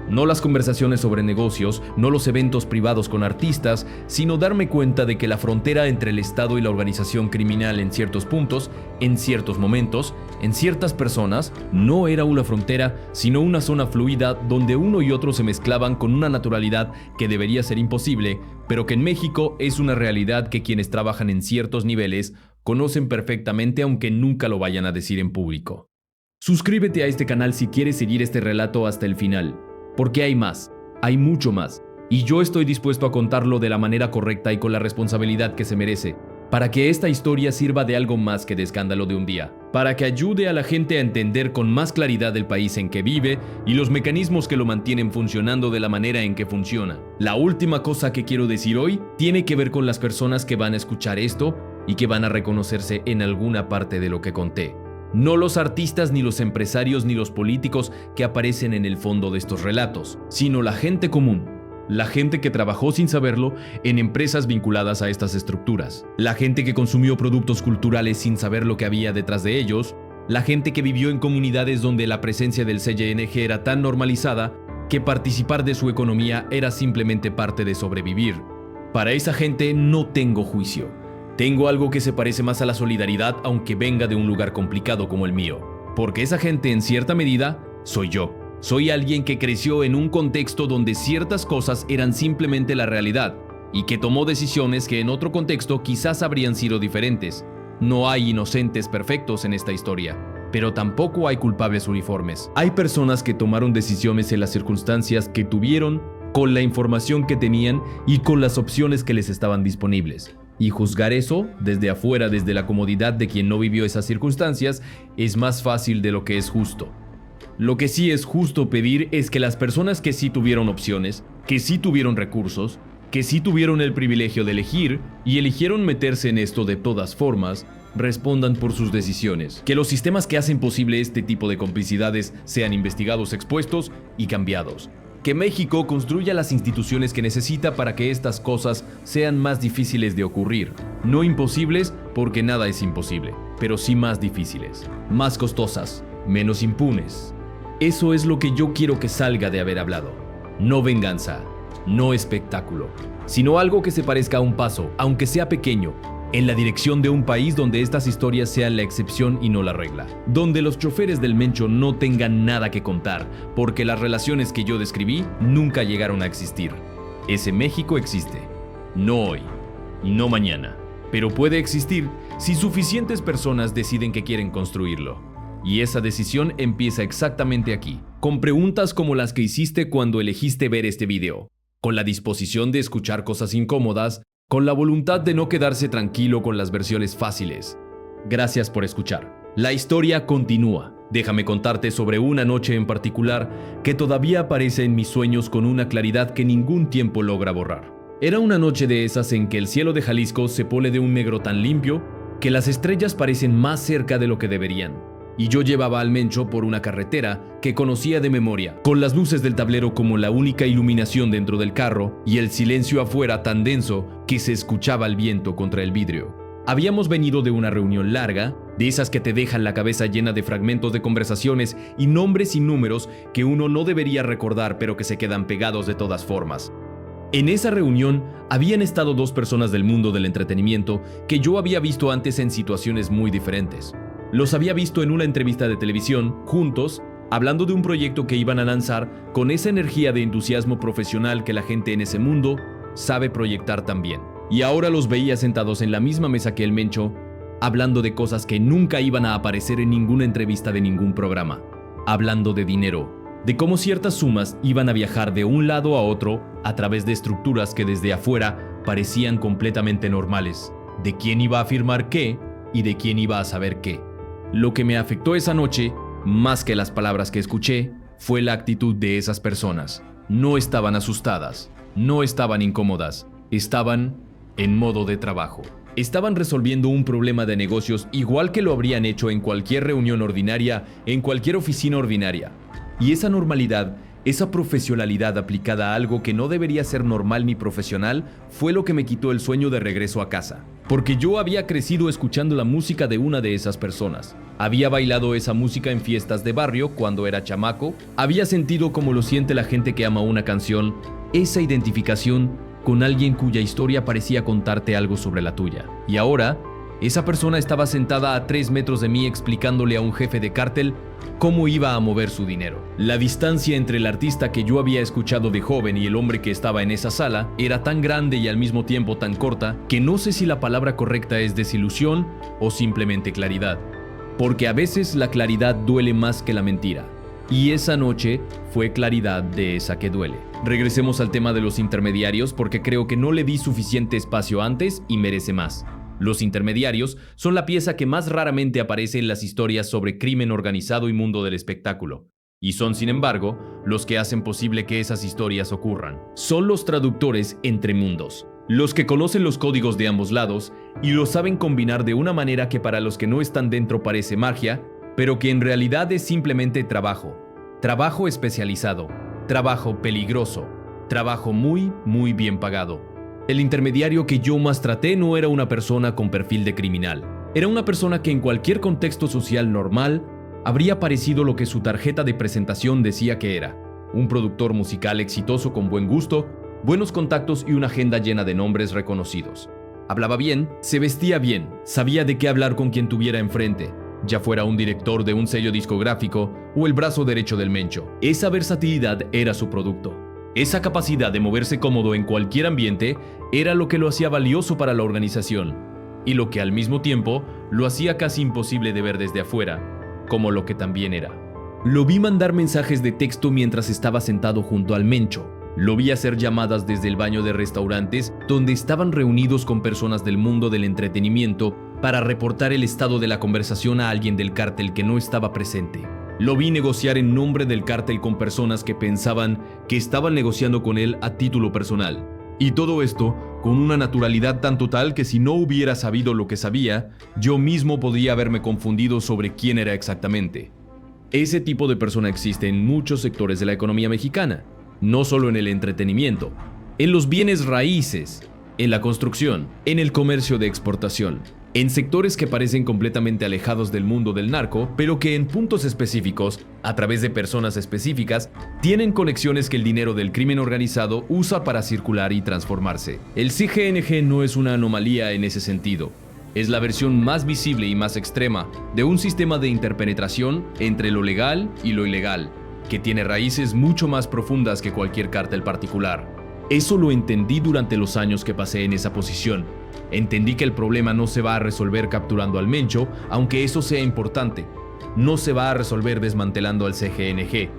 No las conversaciones sobre negocios, no los eventos privados con artistas, sino darme cuenta de que la frontera entre el Estado y la organización criminal en ciertos puntos, en ciertos momentos, en ciertas personas, no era una frontera, sino una zona fluida donde uno y otro se mezclaban con una naturalidad que debería ser imposible, pero que en México es una realidad que quienes trabajan en ciertos niveles conocen perfectamente aunque nunca lo vayan a decir en público. Suscríbete a este canal si quieres seguir este relato hasta el final. Porque hay más, hay mucho más, y yo estoy dispuesto a contarlo de la manera correcta y con la responsabilidad que se merece, para que esta historia sirva de algo más que de escándalo de un día, para que ayude a la gente a entender con más claridad el país en que vive y los mecanismos que lo mantienen funcionando de la manera en que funciona. La última cosa que quiero decir hoy tiene que ver con las personas que van a escuchar esto y que van a reconocerse en alguna parte de lo que conté. No los artistas, ni los empresarios, ni los políticos que aparecen en el fondo de estos relatos, sino la gente común, la gente que trabajó sin saberlo en empresas vinculadas a estas estructuras, la gente que consumió productos culturales sin saber lo que había detrás de ellos, la gente que vivió en comunidades donde la presencia del CYNG era tan normalizada que participar de su economía era simplemente parte de sobrevivir. Para esa gente no tengo juicio. Tengo algo que se parece más a la solidaridad aunque venga de un lugar complicado como el mío. Porque esa gente en cierta medida soy yo. Soy alguien que creció en un contexto donde ciertas cosas eran simplemente la realidad y que tomó decisiones que en otro contexto quizás habrían sido diferentes. No hay inocentes perfectos en esta historia, pero tampoco hay culpables uniformes. Hay personas que tomaron decisiones en las circunstancias que tuvieron, con la información que tenían y con las opciones que les estaban disponibles. Y juzgar eso desde afuera, desde la comodidad de quien no vivió esas circunstancias, es más fácil de lo que es justo. Lo que sí es justo pedir es que las personas que sí tuvieron opciones, que sí tuvieron recursos, que sí tuvieron el privilegio de elegir y eligieron meterse en esto de todas formas, respondan por sus decisiones. Que los sistemas que hacen posible este tipo de complicidades sean investigados, expuestos y cambiados. Que México construya las instituciones que necesita para que estas cosas sean más difíciles de ocurrir. No imposibles, porque nada es imposible, pero sí más difíciles, más costosas, menos impunes. Eso es lo que yo quiero que salga de haber hablado. No venganza, no espectáculo, sino algo que se parezca a un paso, aunque sea pequeño, en la dirección de un país donde estas historias sean la excepción y no la regla. Donde los choferes del Mencho no tengan nada que contar, porque las relaciones que yo describí nunca llegaron a existir. Ese México existe. No hoy, no mañana, pero puede existir si suficientes personas deciden que quieren construirlo. Y esa decisión empieza exactamente aquí, con preguntas como las que hiciste cuando elegiste ver este video, con la disposición de escuchar cosas incómodas, con la voluntad de no quedarse tranquilo con las versiones fáciles. Gracias por escuchar. La historia continúa. Déjame contarte sobre una noche en particular que todavía aparece en mis sueños con una claridad que ningún tiempo logra borrar. Era una noche de esas en que el cielo de Jalisco se pone de un negro tan limpio que las estrellas parecen más cerca de lo que deberían. Y yo llevaba al Mencho por una carretera que conocía de memoria, con las luces del tablero como la única iluminación dentro del carro y el silencio afuera tan denso que se escuchaba el viento contra el vidrio. Habíamos venido de una reunión larga, de esas que te dejan la cabeza llena de fragmentos de conversaciones y nombres y números que uno no debería recordar pero que se quedan pegados de todas formas. En esa reunión habían estado dos personas del mundo del entretenimiento que yo había visto antes en situaciones muy diferentes. Los había visto en una entrevista de televisión, juntos, hablando de un proyecto que iban a lanzar con esa energía de entusiasmo profesional que la gente en ese mundo sabe proyectar también. Y ahora los veía sentados en la misma mesa que el Mencho, hablando de cosas que nunca iban a aparecer en ninguna entrevista de ningún programa. Hablando de dinero, de cómo ciertas sumas iban a viajar de un lado a otro a través de estructuras que desde afuera parecían completamente normales. De quién iba a firmar qué y de quién iba a saber qué. Lo que me afectó esa noche, más que las palabras que escuché, fue la actitud de esas personas. No estaban asustadas, no estaban incómodas, estaban en modo de trabajo. Estaban resolviendo un problema de negocios igual que lo habrían hecho en cualquier reunión ordinaria, en cualquier oficina ordinaria. Y esa normalidad, esa profesionalidad aplicada a algo que no debería ser normal ni profesional, fue lo que me quitó el sueño de regreso a casa. Porque yo había crecido escuchando la música de una de esas personas. Había bailado esa música en fiestas de barrio cuando era chamaco. Había sentido como lo siente la gente que ama una canción, esa identificación con alguien cuya historia parecía contarte algo sobre la tuya. Y ahora, esa persona estaba sentada a 3 metros de mí explicándole a un jefe de cártel cómo iba a mover su dinero. La distancia entre el artista que yo había escuchado de joven y el hombre que estaba en esa sala era tan grande y al mismo tiempo tan corta que no sé si la palabra correcta es desilusión o simplemente claridad. Porque a veces la claridad duele más que la mentira. Y esa noche fue claridad de esa que duele. Regresemos al tema de los intermediarios porque creo que no le di suficiente espacio antes y merece más. Los intermediarios son la pieza que más raramente aparece en las historias sobre crimen organizado y mundo del espectáculo. Y son, sin embargo, los que hacen posible que esas historias ocurran. Son los traductores entre mundos. Los que conocen los códigos de ambos lados y los saben combinar de una manera que para los que no están dentro parece magia, pero que en realidad es simplemente trabajo. Trabajo especializado. Trabajo peligroso. Trabajo muy, muy bien pagado. El intermediario que yo más traté no era una persona con perfil de criminal. Era una persona que en cualquier contexto social normal habría parecido lo que su tarjeta de presentación decía que era. Un productor musical exitoso con buen gusto, buenos contactos y una agenda llena de nombres reconocidos. Hablaba bien, se vestía bien, sabía de qué hablar con quien tuviera enfrente, ya fuera un director de un sello discográfico o el brazo derecho del Mencho. Esa versatilidad era su producto. Esa capacidad de moverse cómodo en cualquier ambiente era lo que lo hacía valioso para la organización, y lo que al mismo tiempo lo hacía casi imposible de ver desde afuera, como lo que también era. Lo vi mandar mensajes de texto mientras estaba sentado junto al Mencho. Lo vi hacer llamadas desde el baño de restaurantes donde estaban reunidos con personas del mundo del entretenimiento para reportar el estado de la conversación a alguien del cártel que no estaba presente. Lo vi negociar en nombre del cártel con personas que pensaban que estaban negociando con él a título personal. Y todo esto con una naturalidad tan total que si no hubiera sabido lo que sabía, yo mismo podría haberme confundido sobre quién era exactamente. Ese tipo de persona existe en muchos sectores de la economía mexicana, no solo en el entretenimiento, en los bienes raíces, en la construcción, en el comercio de exportación, en sectores que parecen completamente alejados del mundo del narco, pero que en puntos específicos, a través de personas específicas, tienen conexiones que el dinero del crimen organizado usa para circular y transformarse. El CGNG no es una anomalía en ese sentido. Es la versión más visible y más extrema de un sistema de interpenetración entre lo legal y lo ilegal, que tiene raíces mucho más profundas que cualquier cártel particular. Eso lo entendí durante los años que pasé en esa posición. Entendí que el problema no se va a resolver capturando al Mencho, aunque eso sea importante. No se va a resolver desmantelando al CGNG,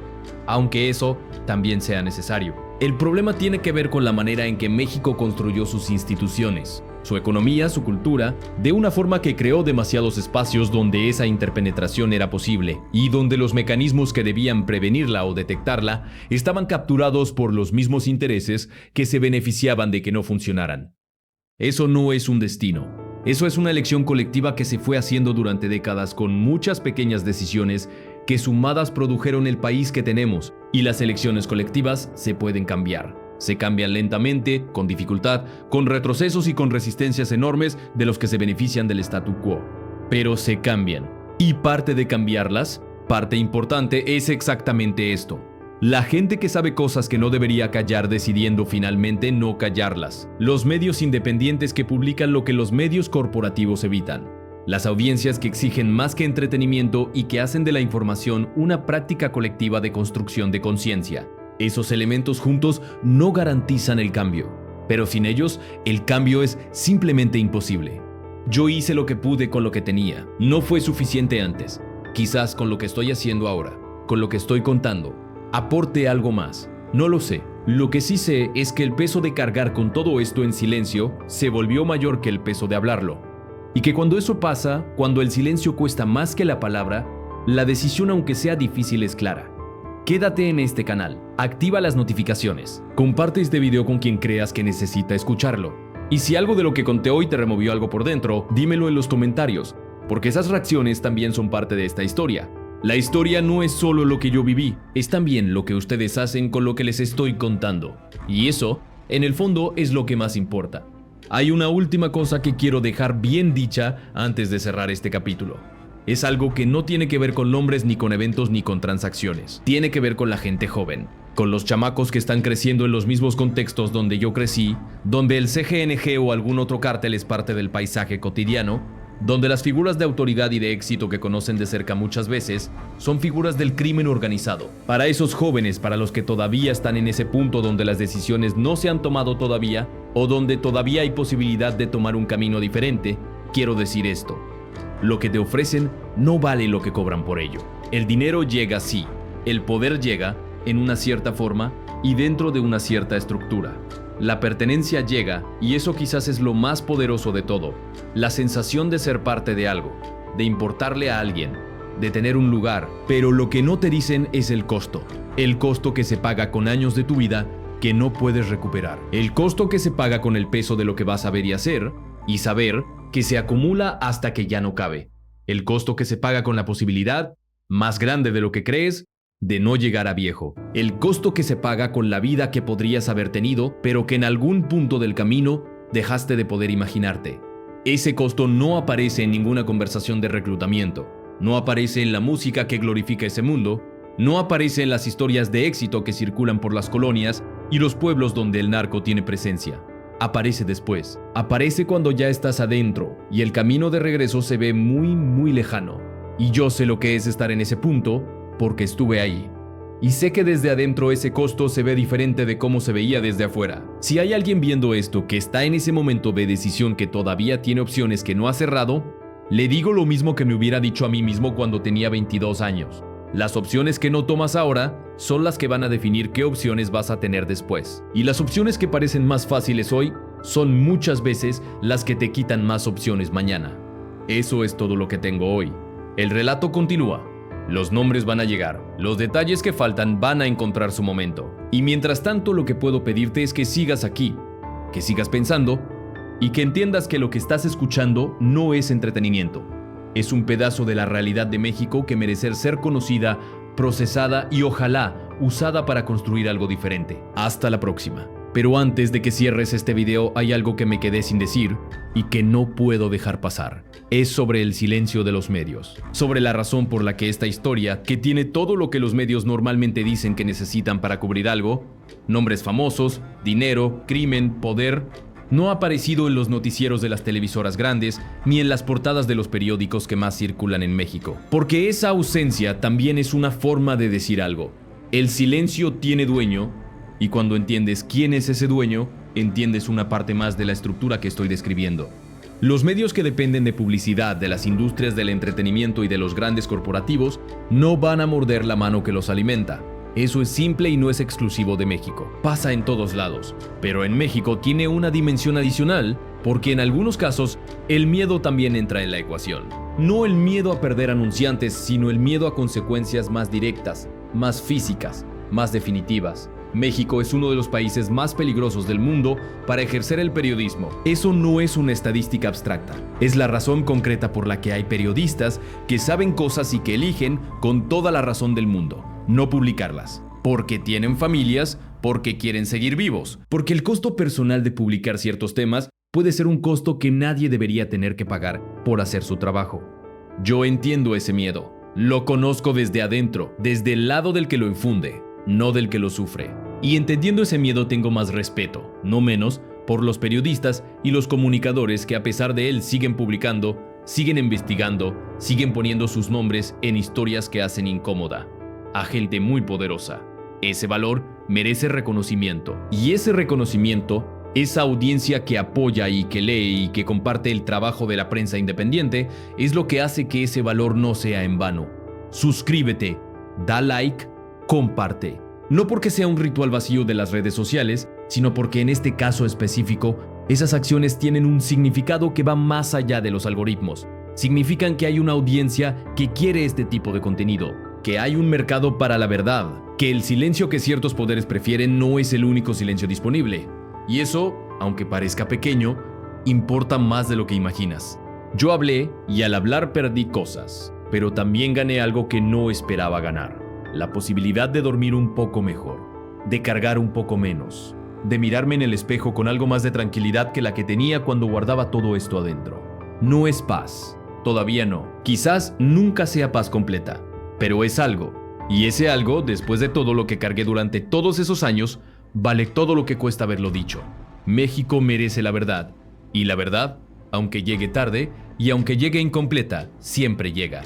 aunque eso también sea necesario. El problema tiene que ver con la manera en que México construyó sus instituciones, su economía, su cultura, de una forma que creó demasiados espacios donde esa interpenetración era posible y donde los mecanismos que debían prevenirla o detectarla estaban capturados por los mismos intereses que se beneficiaban de que no funcionaran. Eso no es un destino. Eso es una elección colectiva que se fue haciendo durante décadas con muchas pequeñas decisiones que sumadas produjeron el país que tenemos, y las elecciones colectivas se pueden cambiar. Se cambian lentamente, con dificultad, con retrocesos y con resistencias enormes de los que se benefician del statu quo. Pero se cambian. Y parte de cambiarlas, parte importante, es exactamente esto. La gente que sabe cosas que no debería callar decidiendo finalmente no callarlas. Los medios independientes que publican lo que los medios corporativos evitan. Las audiencias que exigen más que entretenimiento y que hacen de la información una práctica colectiva de construcción de conciencia. Esos elementos juntos no garantizan el cambio, pero sin ellos el cambio es simplemente imposible. Yo hice lo que pude con lo que tenía. No fue suficiente antes. Quizás con lo que estoy haciendo ahora, con lo que estoy contando, aporte algo más. No lo sé. Lo que sí sé es que el peso de cargar con todo esto en silencio se volvió mayor que el peso de hablarlo. Y que cuando eso pasa, cuando el silencio cuesta más que la palabra, la decisión, aunque sea difícil, es clara. Quédate en este canal, activa las notificaciones, comparte este video con quien creas que necesita escucharlo. Y si algo de lo que conté hoy te removió algo por dentro, dímelo en los comentarios, porque esas reacciones también son parte de esta historia. La historia no es solo lo que yo viví, es también lo que ustedes hacen con lo que les estoy contando. Y eso, en el fondo, es lo que más importa. Hay una última cosa que quiero dejar bien dicha antes de cerrar este capítulo. Es algo que no tiene que ver con nombres, ni con eventos, ni con transacciones. Tiene que ver con la gente joven, con los chamacos que están creciendo en los mismos contextos donde yo crecí, donde el CGNG o algún otro cártel es parte del paisaje cotidiano, donde las figuras de autoridad y de éxito que conocen de cerca muchas veces son figuras del crimen organizado. Para esos jóvenes, para los que todavía están en ese punto donde las decisiones no se han tomado todavía, o donde todavía hay posibilidad de tomar un camino diferente, quiero decir esto. Lo que te ofrecen no vale lo que cobran por ello. El dinero llega sí, el poder llega en una cierta forma y dentro de una cierta estructura. La pertenencia llega, y eso quizás es lo más poderoso de todo, la sensación de ser parte de algo, de importarle a alguien, de tener un lugar, pero lo que no te dicen es el costo que se paga con años de tu vida que no puedes recuperar, el costo que se paga con el peso de lo que vas a ver y hacer, y saber que se acumula hasta que ya no cabe, el costo que se paga con la posibilidad, más grande de lo que crees, de no llegar a viejo, el costo que se paga con la vida que podrías haber tenido, pero que en algún punto del camino dejaste de poder imaginarte. Ese costo no aparece en ninguna conversación de reclutamiento, no aparece en la música que glorifica ese mundo, no aparece en las historias de éxito que circulan por las colonias y los pueblos donde el narco tiene presencia. Aparece después, aparece cuando ya estás adentro y el camino de regreso se ve muy lejano. Y yo sé lo que es estar en ese punto porque estuve ahí. Y sé que desde adentro ese costo se ve diferente de cómo se veía desde afuera. Si hay alguien viendo esto que está en ese momento de decisión que todavía tiene opciones que no ha cerrado, le digo lo mismo que me hubiera dicho a mí mismo cuando tenía 22 años. Las opciones que no tomas ahora son las que van a definir qué opciones vas a tener después. Y las opciones que parecen más fáciles hoy son muchas veces las que te quitan más opciones mañana. Eso es todo lo que tengo hoy. El relato continúa. Los nombres van a llegar, los detalles que faltan van a encontrar su momento. Y mientras tanto lo que puedo pedirte es que sigas aquí, que sigas pensando y que entiendas que lo que estás escuchando no es entretenimiento. Es un pedazo de la realidad de México que merece ser conocida, procesada y ojalá usada para construir algo diferente. Hasta la próxima. Pero antes de que cierres este video hay algo que me quedé sin decir y que no puedo dejar pasar. Es sobre el silencio de los medios. Sobre la razón por la que esta historia, que tiene todo lo que los medios normalmente dicen que necesitan para cubrir algo, nombres famosos, dinero, crimen, poder, no ha aparecido en los noticieros de las televisoras grandes ni en las portadas de los periódicos que más circulan en México. Porque esa ausencia también es una forma de decir algo. El silencio tiene dueño. Y cuando entiendes quién es ese dueño, entiendes una parte más de la estructura que estoy describiendo. Los medios que dependen de publicidad, de las industrias del entretenimiento y de los grandes corporativos, no van a morder la mano que los alimenta. Eso es simple y no es exclusivo de México. Pasa en todos lados. Pero en México tiene una dimensión adicional, porque en algunos casos, el miedo también entra en la ecuación. No el miedo a perder anunciantes, sino el miedo a consecuencias más directas, más físicas, más definitivas. México es uno de los países más peligrosos del mundo para ejercer el periodismo. Eso no es una estadística abstracta. Es la razón concreta por la que hay periodistas que saben cosas y que eligen, con toda la razón del mundo, no publicarlas. Porque tienen familias, porque quieren seguir vivos. Porque el costo personal de publicar ciertos temas puede ser un costo que nadie debería tener que pagar por hacer su trabajo. Yo entiendo ese miedo. Lo conozco desde adentro, desde el lado del que lo infunde, no del que lo sufre. Y entendiendo ese miedo tengo más respeto, no menos, por los periodistas y los comunicadores que a pesar de él siguen publicando, siguen investigando, siguen poniendo sus nombres en historias que hacen incómoda a gente muy poderosa. Ese valor merece reconocimiento. Y ese reconocimiento, esa audiencia que apoya y que lee y que comparte el trabajo de la prensa independiente, es lo que hace que ese valor no sea en vano. Suscríbete, da like, comparte. No porque sea un ritual vacío de las redes sociales, sino porque en este caso específico, esas acciones tienen un significado que va más allá de los algoritmos. Significan que hay una audiencia que quiere este tipo de contenido, que hay un mercado para la verdad, que el silencio que ciertos poderes prefieren no es el único silencio disponible. Y eso, aunque parezca pequeño, importa más de lo que imaginas. Yo hablé y al hablar perdí cosas, pero también gané algo que no esperaba ganar. La posibilidad de dormir un poco mejor, de cargar un poco menos, de mirarme en el espejo con algo más de tranquilidad que la que tenía cuando guardaba todo esto adentro. No es paz, todavía no. Quizás nunca sea paz completa, pero es algo. Y ese algo, después de todo lo que cargué durante todos esos años, vale todo lo que cuesta haberlo dicho. México merece la verdad. Y la verdad, aunque llegue tarde y aunque llegue incompleta, siempre llega.